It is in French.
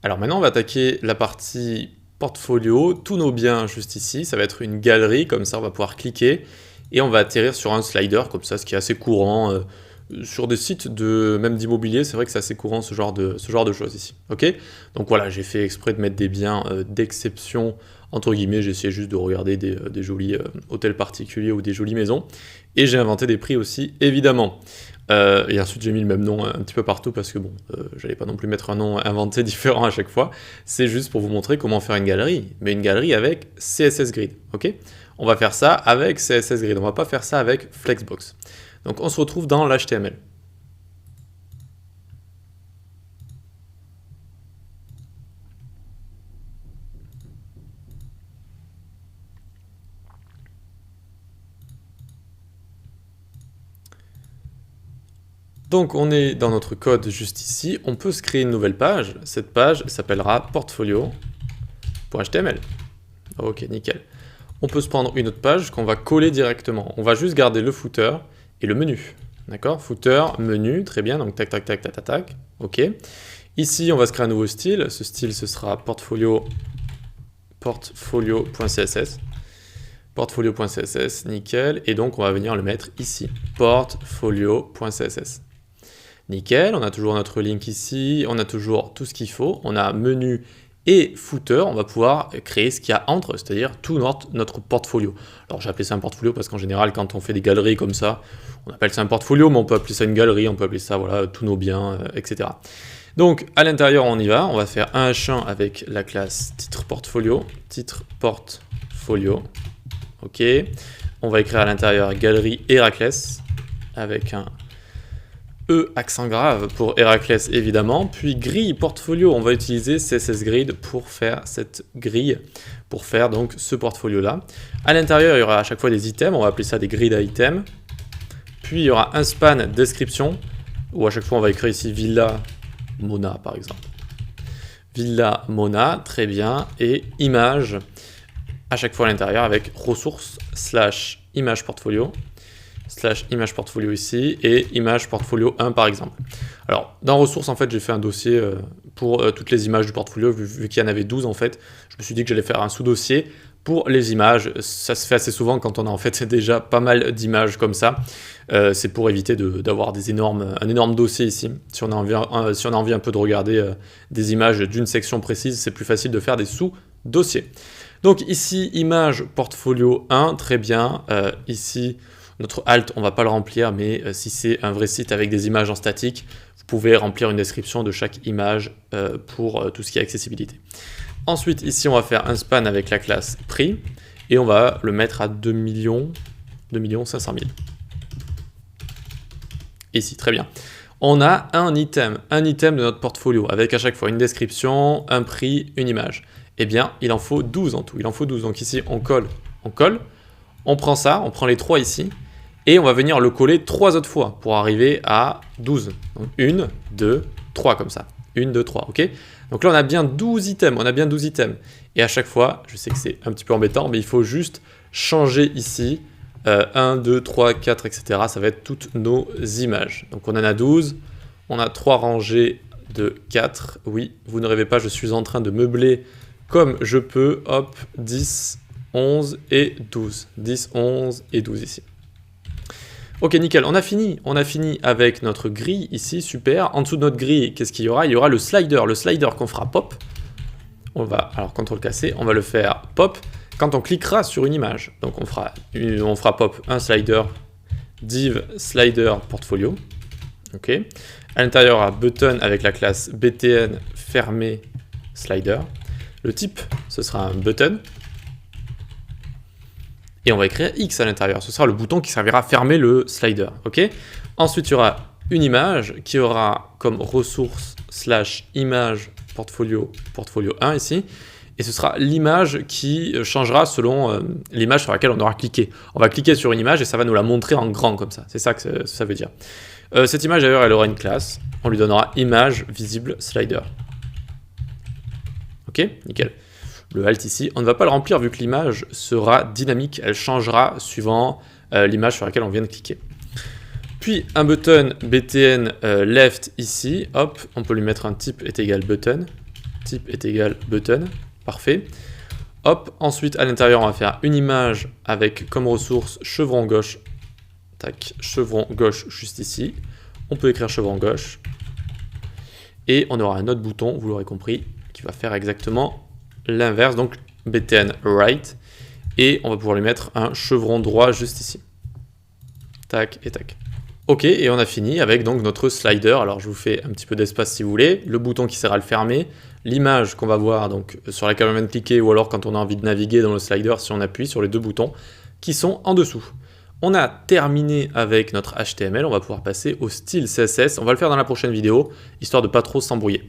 Alors maintenant, on va attaquer la partie portfolio, tous nos biens juste ici, ça va être une galerie, comme ça on va pouvoir cliquer et on va atterrir sur un slider, comme ça, ce qui est assez courant sur des sites même d'immobilier, c'est vrai que c'est assez courant ce genre de choses ici. Ok. Donc voilà, j'ai fait exprès de mettre des biens d'exception, entre guillemets, j'ai essayé juste de regarder des jolis hôtels particuliers ou des jolies maisons, et j'ai inventé des prix aussi, évidemment. Et ensuite j'ai mis le même nom un petit peu partout parce que bon, j'allais pas non plus mettre un nom inventé différent à chaque fois. C'est juste pour vous montrer comment faire une galerie, mais une galerie avec CSS Grid, ok? On va faire ça avec CSS Grid, on va pas faire ça avec Flexbox. Donc on se retrouve dans l'HTML. Donc on est dans notre code juste ici, on peut se créer une nouvelle page. Cette page s'appellera portfolio.html. Ok, nickel. On peut se prendre une autre page qu'on va coller directement. On va juste garder le footer et le menu. D'accord? Footer, menu, très bien, donc tac, tac, tac, tac, tac, tac. Ok. Ici, on va se créer un nouveau style. Ce style, ce sera portfolio.css. Portfolio.css, nickel. Et donc, on va venir le mettre ici. Portfolio.css. Nickel, on a toujours notre link ici, on a toujours tout ce qu'il faut. On a menu et footer, on va pouvoir créer ce qu'il y a entre, c'est-à-dire tout notre portfolio. Alors j'ai appelé ça un portfolio parce qu'en général, quand on fait des galeries comme ça, on appelle ça un portfolio, mais on peut appeler ça une galerie, on peut appeler ça voilà, tous nos biens, etc. Donc à l'intérieur, on y va, on va faire un H1 avec la classe titre portfolio, ok. On va écrire à l'intérieur galerie Héraclès avec un E accent grave pour Héraclès évidemment, puis grille portfolio, on va utiliser CSS Grid pour faire cette grille, pour faire donc ce portfolio là. À l'intérieur il y aura à chaque fois des items, on va appeler ça des grid items, puis il y aura un span description, où à chaque fois on va écrire ici Villa Mona par exemple. Villa Mona, très bien, et image, à chaque fois à l'intérieur avec ressources / image portfolio, image portfolio ici, et image portfolio 1 par exemple. Alors, dans ressources, en fait, j'ai fait un dossier pour toutes les images du portfolio, vu qu'il y en avait 12 en fait. Je me suis dit que j'allais faire un sous-dossier pour les images. Ça se fait assez souvent quand on a en fait déjà pas mal d'images comme ça. C'est pour éviter d'avoir un énorme dossier ici. Si on a envie un peu de regarder des images d'une section précise, c'est plus facile de faire des sous-dossiers. Donc ici, image portfolio 1, très bien. Ici, notre alt, on ne va pas le remplir, mais si c'est un vrai site avec des images en statique, vous pouvez remplir une description de chaque image pour tout ce qui est accessibilité. Ensuite, ici, on va faire un span avec la classe prix, et on va le mettre à 2 500 000. Ici, très bien. On a un item de notre portfolio, avec à chaque fois une description, un prix, une image. Eh bien, il en faut 12 en tout. Il en faut 12. Donc ici, on colle. On prend ça, on prend les 3 ici, et on va venir le coller 3 autres fois pour arriver à 12. Donc 1, 2, 3 comme ça. 1, 2, 3, ok? Donc là, on a bien 12 items. Et à chaque fois, je sais que c'est un petit peu embêtant, mais il faut juste changer ici. 1, 2, 3, 4, etc. Ça va être toutes nos images. Donc on en a 12. On a 3 rangées de 4. Oui, vous ne rêvez pas, je suis en train de meubler comme je peux. Hop, 10, 11 et 12. 10, 11 et 12 ici. Ok, nickel, on a fini avec notre grille ici, super. En dessous de notre grille, qu'est-ce qu'il y aura? Il y aura le slider qu'on fera pop. Alors CTRL-C, on va le faire pop quand on cliquera sur une image. Donc on fera pop un slider, div slider portfolio. Ok. À l'intérieur, il y aura button avec la classe btn fermé slider. Le type, ce sera un button. Et on va écrire X à l'intérieur. Ce sera le bouton qui servira à fermer le slider. Okay. Ensuite, il y aura une image qui aura comme ressource / image portfolio 1 ici. Et ce sera l'image qui changera selon l'image sur laquelle on aura cliqué. On va cliquer sur une image et ça va nous la montrer en grand comme ça. C'est ça que ça veut dire. Cette image d'ailleurs, elle aura une classe. On lui donnera image visible slider. Ok, nickel. Le alt ici, on ne va pas le remplir vu que l'image sera dynamique, elle changera suivant l'image sur laquelle on vient de cliquer. Puis un button btn left ici, hop, on peut lui mettre un type est égal button. type est égal button, parfait. Hop, ensuite à l'intérieur on va faire une image avec comme ressource chevron gauche, tac, chevron gauche juste ici. On peut écrire chevron gauche. Et on aura un autre bouton, vous l'aurez compris, qui va faire exactement l'inverse, donc btn right. Et on va pouvoir lui mettre un chevron droit juste ici. Tac et tac. Ok, et on a fini avec donc notre slider. Alors je vous fais un petit peu d'espace si vous voulez. Le bouton qui sert à le fermer. L'image qu'on va voir donc sur laquelle on vient de cliquer, ou alors quand on a envie de naviguer dans le slider, si on appuie sur les deux boutons qui sont en dessous. On a terminé avec notre HTML, on va pouvoir passer au style CSS. On va le faire dans la prochaine vidéo, histoire de pas trop s'embrouiller.